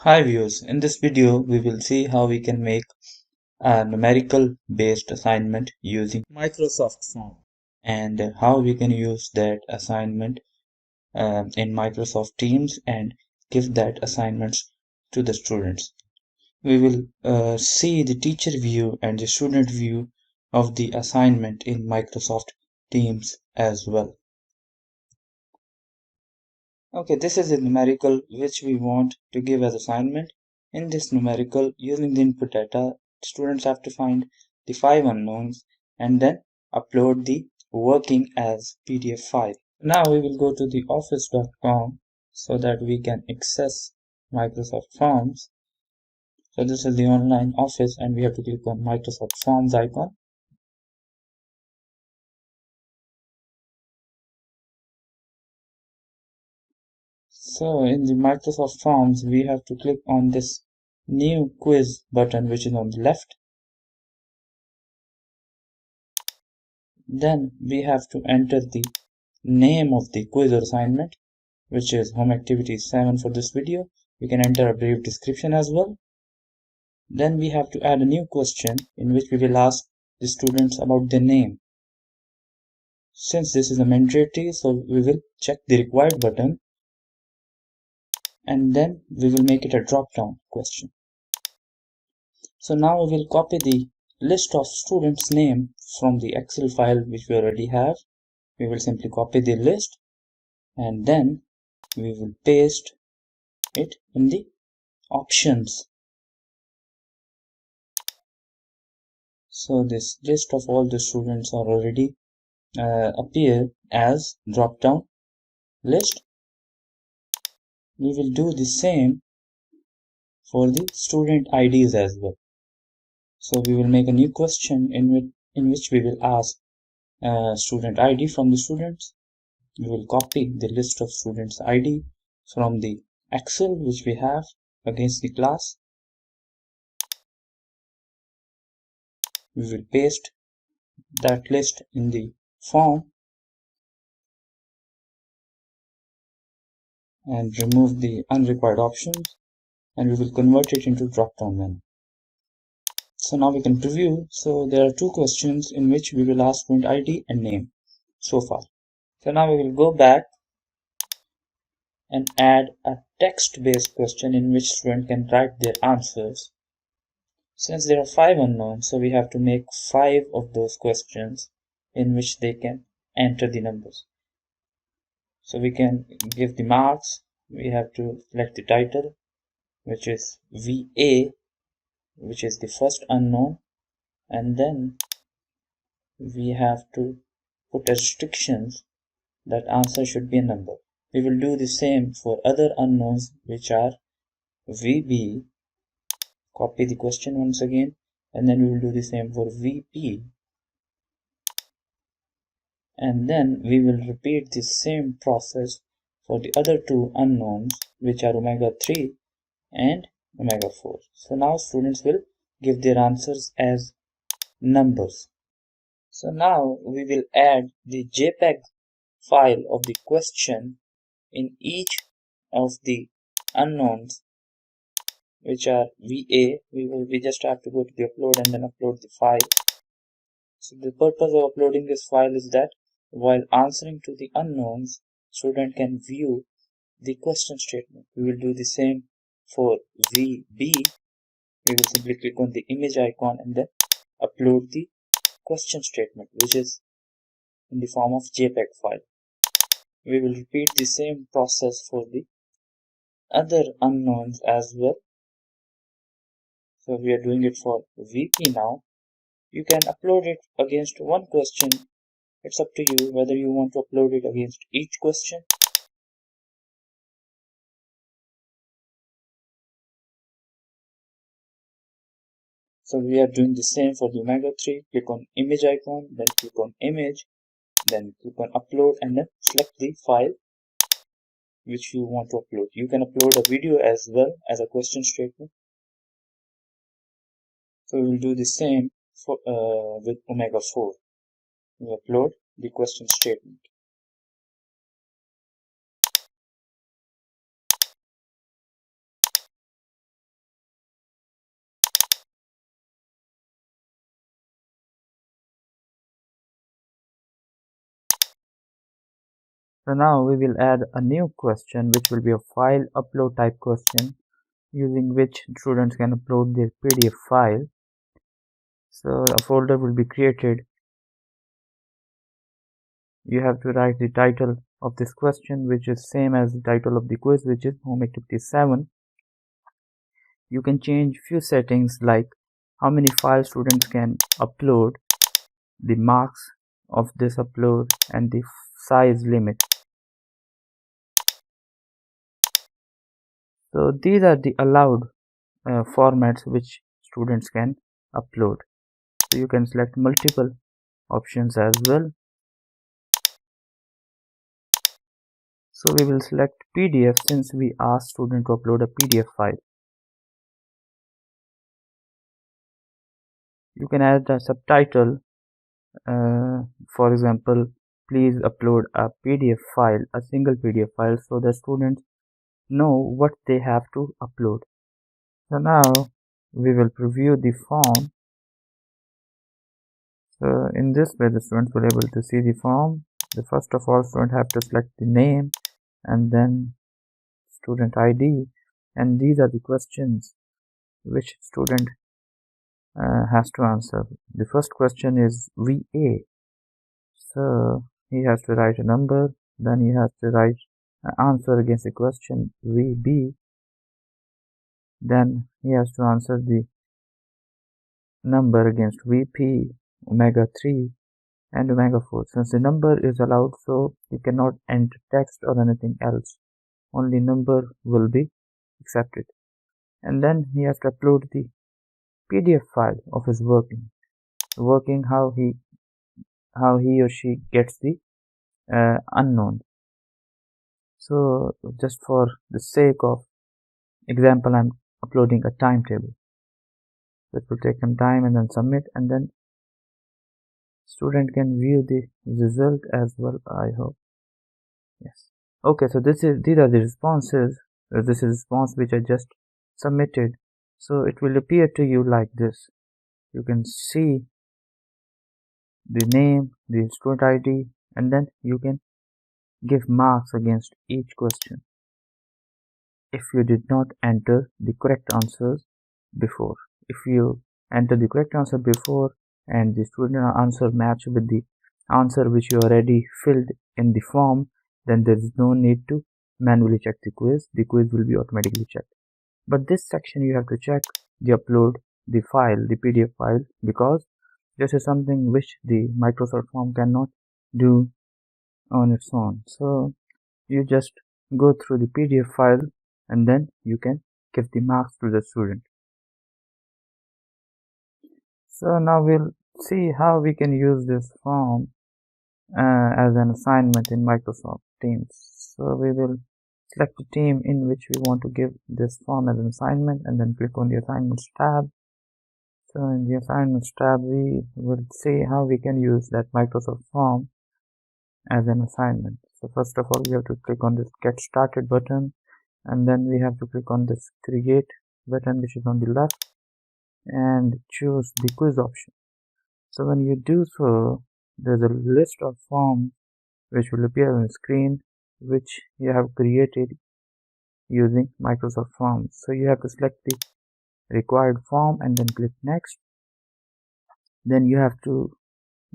Hi viewers, in this video we will see how we can make a numerical based assignment using Microsoft Form and how we can use that assignment in Microsoft Teams and give that assignments to the students. We will see the teacher view and the student view of the assignment in Microsoft Teams as well. Okay, this is a numerical which we want to give as assignment. In this numerical, using the input data, students have to find the 5 unknowns and then upload the working as PDF file. Now we will go to the office.com so that we can access Microsoft Forms. So this is the online office and we have to click on Microsoft Forms icon. So in the Microsoft Forms, we have to click on this new quiz button which is on the left. Then we have to enter the name of the quiz or assignment, which is home activity 7 for this video. We can enter a brief description as well. Then we have to add a new question in which we will ask the students about their name. Since this is a mandatory, so we will check the required button and then we will make it a drop down question. So now we will copy the list of students' name from the Excel file which we already have. We will simply copy the list and then we will paste it in the options. So this list of all the students are already appear as drop down list. We will do the same for the student IDs as well. So we will make a new question in which we will ask student ID from the students. We will copy the list of students ID from the Excel which we have against the class. We will paste that list in the form and remove the unrequired options, and we will convert it into drop-down menu. So now we can preview. So there are two questions in which we will ask student ID and name so far. So now we will go back and add a text-based question in which student can write their answers. Since there are 5 unknowns, so we have to make 5 of those questions in which they can enter the numbers. So we can give the marks. We have to select the title, which is VA, which is the first unknown, and then we have to put restrictions that answer should be a number. We will do the same for other unknowns which are VB. Copy the question once again, and then we will do the same for VP, and then we will repeat the same process for the other two unknowns which are omega 3 and omega 4. So now students will give their answers as numbers. So now we will add the JPEG file of the question in each of the unknowns which are VA. We just have to go to the upload and then upload the file. So the purpose of uploading this file is that while answering to the unknowns, student can view the question statement. We will do the same for VB. We will simply click on the image icon and then upload the question statement, which is in the form of JPEG file. We will repeat the same process for the other unknowns as well. So we are doing it for VP now. You can upload it against one question. It's up to you whether you want to upload it against each question. So we are doing the same for the omega 3. Click on image icon, then click on image, then click on upload and then select the file which you want to upload. You can upload a video as well as a question statement. So we will do the same for with omega 4. We upload the question statement. So now we will add a new question, which will be a file upload type question, using which students can upload their PDF file. So a folder will be created. You have to write the title of this question, which is same as the title of the quiz, which is home activity 7. You can change few settings like how many files students can upload, the marks of this upload, and the size limit. So these are the allowed formats which students can upload. So you can select multiple options as well. So we will select PDF since we asked student to upload a PDF file. You can add a subtitle, for example, please upload a PDF file, a single PDF file, so the students know what they have to upload. So now we will preview the form. So in this way the students will be able to see the form. The first of all, student have to select the name and then student ID, and these are the questions which student has to answer. The first question is VA, so he has to write a number, then he has to write an answer against the question VB, then he has to answer the number against VP, omega 3 and omega 4. Since the number is allowed, so you cannot enter text or anything else, only number will be accepted. And then he has to upload the PDF file of his working how he or she gets the unknown. So just for the sake of example, I'm uploading a timetable. It will take some time and then submit, and then student can view the result as well, I hope. Yes. Okay, so these are the responses. This is response which I just submitted. So it will appear to you like this. You can see the name, the student ID, and then you can give marks against each question if you did not enter the correct answers before. If you enter the correct answer before and the student answer match with the answer which you already filled in the form, then there is no need to manually check the quiz. The quiz will be automatically checked. But this section you have to check the upload, the file, the PDF file, because this is something which the Microsoft form cannot do on its own. So you just go through the PDF file and then you can give the marks to the student. So now we'll see how we can use this form as an assignment in Microsoft Teams. So we will select the team in which we want to give this form as an assignment and then click on the assignments tab. So in the assignments tab we will see how we can use that Microsoft form as an assignment. So first of all, we have to click on this get started button, and then we have to click on this create button which is on the left and choose the quiz option. So when you do so, there's a list of forms which will appear on the screen which you have created using Microsoft Forms. So you have to select the required form and then click next. Then you have to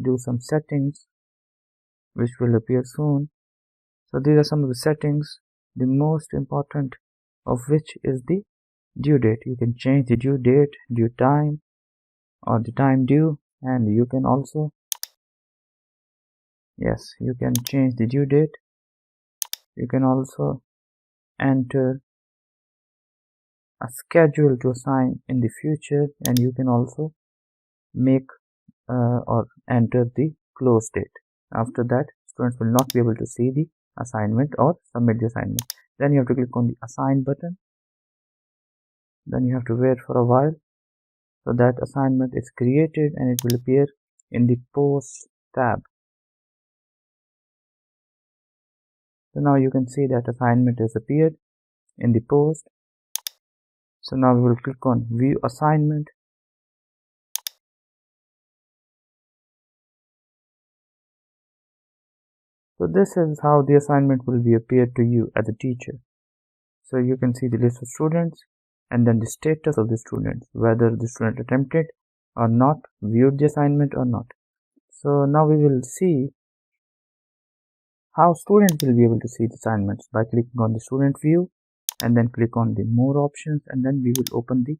do some settings which will appear soon. So these are some of the settings, the most important of which is the due date. You can change the due date, due time, or the time due, and you can also, yes, you can change the due date. You can also enter a schedule to assign in the future, and you can also make or enter the close date. After that, students will not be able to see the assignment or submit the assignment. Then you have to click on the assign button. Then you have to wait for a while so that assignment is created and it will appear in the post tab. So now you can see that assignment has appeared in the post. So now we will click on view assignment. So this is how the assignment will be appeared to you as a teacher. So you can see the list of students and then the status of the students, whether the student attempted or not, viewed the assignment or not. So now we will see how students will be able to see the assignments by clicking on the student view and then click on the more options, and then we will open the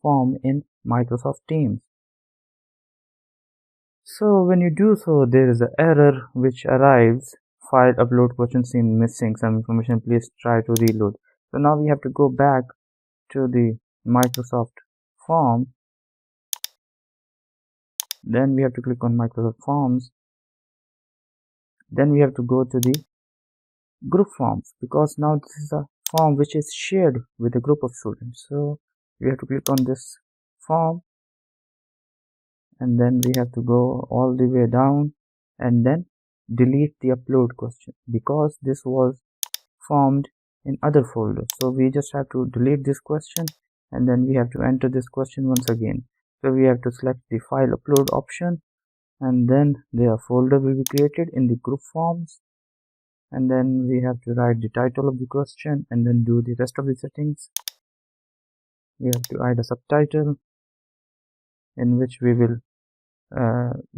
form in Microsoft Teams. So when you do so, there is an error which arrives. File upload question seems missing some information, please try to reload. So now we have to go back to the Microsoft form. Then we have to click on Microsoft Forms. Then we have to go to the group forms, because now this is a form which is shared with a group of students. So we have to click on this form, and then we have to go all the way down and then delete the upload question, because this was formed in other folders. So we just have to delete this question, and then we have to enter this question once again. So we have to select the file upload option, and then their folder will be created in the group forms, and then we have to write the title of the question and then do the rest of the settings. We have to add a subtitle in which we will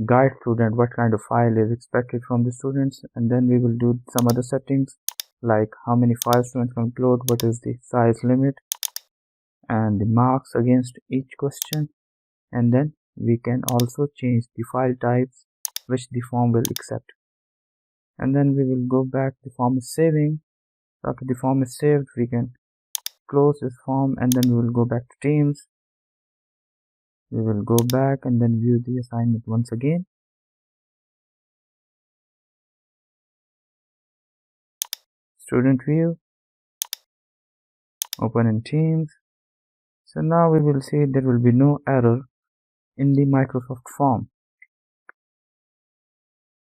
guide student what kind of file is expected from the students, and then we will do some other settings like how many files students can upload, what is the size limit, and the marks against each question. And then we can also change the file types which the form will accept. And then we will go back, the form is saving. After the form is saved, we can close this form, and then we will go back to Teams. We will go back and then view the assignment once again. Student view, open in Teams. So now we will see there will be no error in the Microsoft form.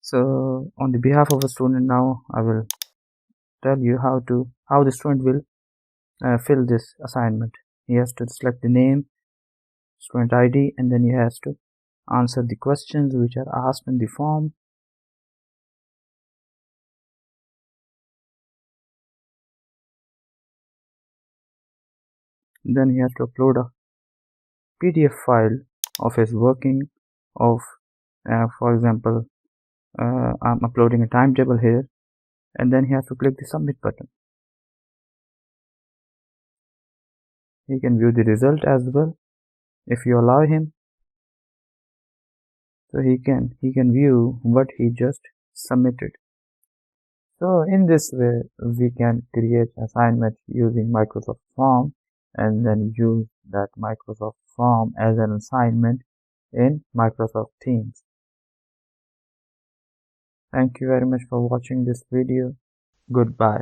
So on the behalf of a student, now I will tell you how the student will fill this assignment. He has to select the name, student ID, and then he has to answer the questions which are asked in the form. Then he has to upload a PDF file of his working of, for example, I'm uploading a timetable here, and then he has to click the submit button. He can view the result as well if you allow him. So he can view what he just submitted. So in this way, we can create assignment using Microsoft Form, and then use that Microsoft Form as an assignment in Microsoft Teams. Thank you very much for watching this video. Goodbye.